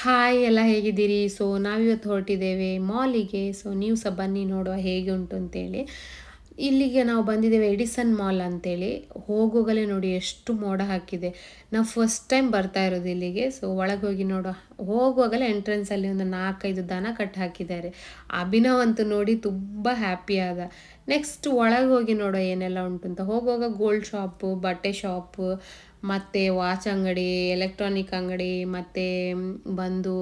Hi ಎಲ್ಲ ಹೇಗಿದ್ದೀರಿ? So ನಾವಿವತ್ತು ಹೊರಟಿದ್ದೇವೆ ಮಾಲಿಗೆ. ಸೊ ನೀವು ಸಹ ಬನ್ನಿ ನೋಡುವ ಹೇಗೆ ಉಂಟು ಅಂತೇಳಿ. ಇಲ್ಲಿಗೆ ನಾವು ಬಂದಿದ್ದೇವೆ ಎಡಿಸನ್ ಮಾಲ್ ಅಂತೇಳಿ. ಹೋಗುವಾಗಲೇ ನೋಡಿ ಎಷ್ಟು ಮೋಡ ಹಾಕಿದೆ. ನಾವು ಫಸ್ಟ್ ಟೈಮ್ ಬರ್ತಾ ಇರೋದು ಇಲ್ಲಿಗೆ. ಸೊ ಒಳಗೆ ಹೋಗಿ ನೋಡುವ. ಹೋಗುವಾಗಲೇ ಎಂಟ್ರೆನ್ಸಲ್ಲಿ ಒಂದು 4-5 ದನ ಕಟ್ಟು ಹಾಕಿದ್ದಾರೆ. ಅಭಿನವ್ ಅಂತೂ ನೋಡಿ ತುಂಬ ಹ್ಯಾಪಿ ಆದ. ನೆಕ್ಸ್ಟ್ ಒಳಗೆ ಹೋಗಿ ನೋಡೋ ಏನೆಲ್ಲ ಉಂಟು ಅಂತ. ಹೋಗುವಾಗ ಗೋಲ್ಡ್ ಶಾಪು, ಬಟ್ಟೆ ಶಾಪು, ಮತ್ತು ವಾಚ್ ಅಂಗಡಿ, ಎಲೆಕ್ಟ್ರಾನಿಕ್ ಅಂಗಡಿ, ಮತ್ತು ಬಂದು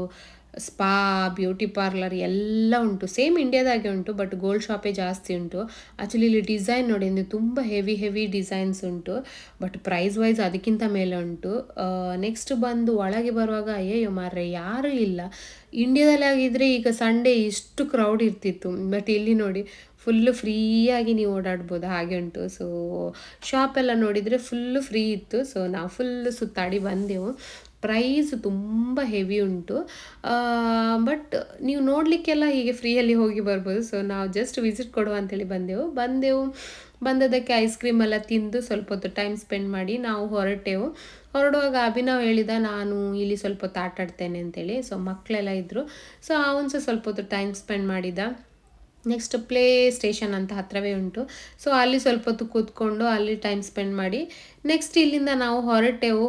ಸ್ಪಾ, ಬ್ಯೂಟಿ ಪಾರ್ಲರ್ ಎಲ್ಲ ಉಂಟು. ಸೇಮ್ ಇಂಡಿಯಾದಾಗೆ ಉಂಟು, ಬಟ್ ಗೋಲ್ಡ್ ಶಾಪೇ ಜಾಸ್ತಿ ಉಂಟು. ಆ್ಯಕ್ಚುಲಿ ಇಲ್ಲಿ ಡಿಸೈನ್ ನೋಡಿ ಅಂದರೆ ತುಂಬ ಹೆವಿ ಡಿಸೈನ್ಸ್ ಉಂಟು, ಬಟ್ ಪ್ರೈಸ್ ವೈಸ್ ಅದಕ್ಕಿಂತ ಮೇಲೆ ಉಂಟು. ನೆಕ್ಸ್ಟ್ ಬಂದು ಒಳಗೆ ಬರುವಾಗ ಅಯ್ಯಯ್ಯೋ ಮಾರ್ರೆ ಯಾರೂ ಇಲ್ಲ. ಇಂಡಿಯಾದಲ್ಲಿ ಆಗಿದ್ದರೆ ಈಗ ಸಂಡೇ ಇಷ್ಟು ಕ್ರೌಡ್ ಇರ್ತಿತ್ತು, ಬಟ್ ಇಲ್ಲಿ ನೋಡಿ ಫುಲ್ಲು ಫ್ರೀಯಾಗಿ ನೀವು ಓಡಾಡ್ಬೋದು, ಹಾಗೆ ಉಂಟು. ಸೊ ಶಾಪೆಲ್ಲ ನೋಡಿದರೆ ಫುಲ್ಲು ಫ್ರೀ ಇತ್ತು. ಸೊ ನಾವು ಫುಲ್ಲು ಸುತ್ತಾಡಿ ಬಂದೆವು. ಪ್ರೈಸ್ ತುಂಬ ಹೆವಿ ಉಂಟು, ಬಟ್ ನೀವು ನೋಡಲಿಕ್ಕೆಲ್ಲ ಹೀಗೆ ಫ್ರೀಯಲ್ಲಿ ಹೋಗಿ ಬರ್ಬೋದು. ಸೊ ನಾವು ಜಸ್ಟ್ ವಿಸಿಟ್ ಕೊಡುವ ಅಂತೇಳಿ ಬಂದೆವು. ಬಂದದಕ್ಕೆ ಐಸ್ ಕ್ರೀಮ್ ಎಲ್ಲ ತಿಂದು ಸ್ವಲ್ಪ ಹೊತ್ತು ಟೈಮ್ ಸ್ಪೆಂಡ್ ಮಾಡಿ ನಾವು ಹೊರಡುವಾಗ ಅಭಿನವ್ ಹೇಳಿದ ನಾನು ಇಲ್ಲಿ ಸ್ವಲ್ಪ ಹೊತ್ತು ಆಟ ಆಡ್ತೇನೆ ಅಂತೇಳಿ. ಸೊ ಮಕ್ಕಳೆಲ್ಲ ಇದ್ದರು. ಸೊ ಅವನು ಸಹ ಸ್ವಲ್ಪ ಹೊತ್ತು ಟೈಮ್ ಸ್ಪೆಂಡ್ ಮಾಡಿದ. ನೆಕ್ಸ್ಟ್ ಪ್ಲೇ ಸ್ಟೇಷನ್ ಅಂತ ಹತ್ತಿರವೇ ಉಂಟು. ಸೊ ಅಲ್ಲಿ ಸ್ವಲ್ಪ ಹೊತ್ತು ಕೂತ್ಕೊಂಡು ಅಲ್ಲಿ ಟೈಮ್ ಸ್ಪೆಂಡ್ ಮಾಡಿ ನೆಕ್ಸ್ಟ್ ಇಲ್ಲಿಂದ ನಾವು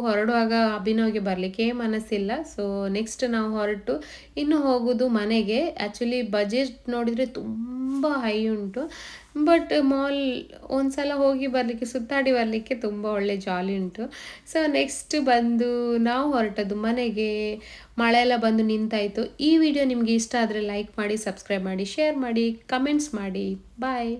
ಹೊರಡುವಾಗ ಅಭಿನವ್ಗೆ ಬರಲಿಕ್ಕೆ ಮನಸ್ಸಿಲ್ಲ. ಸೊ ನೆಕ್ಸ್ಟ್ ನಾವು ಹೊರಟು ಇನ್ನು ಹೋಗೋದು ಮನೆಗೆ. ಆ್ಯಕ್ಚುಲಿ ಬಜೆಟ್ ನೋಡಿದರೆ ತುಂಬ ಹೈ ಉಂಟು, ಬಟ್ ಮಾಲ್ ಒಂದು ಸಲ ಹೋಗಿ ಬರಲಿಕ್ಕೆ, ಸುತ್ತಾಡಿ ಬರಲಿಕ್ಕೆ ತುಂಬ ಒಳ್ಳೆ ಜಾಲಿ ಉಂಟು. ಸೊ ನೆಕ್ಸ್ಟ್ ಬಂದು ನಾವು ಹೊರಟದ್ದು ಮನೆಗೆ. ಮಳೆ ಎಲ್ಲ ಬಂದು ನಿಂತಾಯಿತು. ಈ ವಿಡಿಯೋ ನಿಮಗೆ ಇಷ್ಟ ಆದರೆ ಲೈಕ್ ಮಾಡಿ, ಸಬ್ಸ್ಕ್ರೈಬ್ ಮಾಡಿ, ಶೇರ್ ಮಾಡಿ, ಕಮೆಂಟ್ಸ್ ಮಾಡಿ. ಬಾಯ್.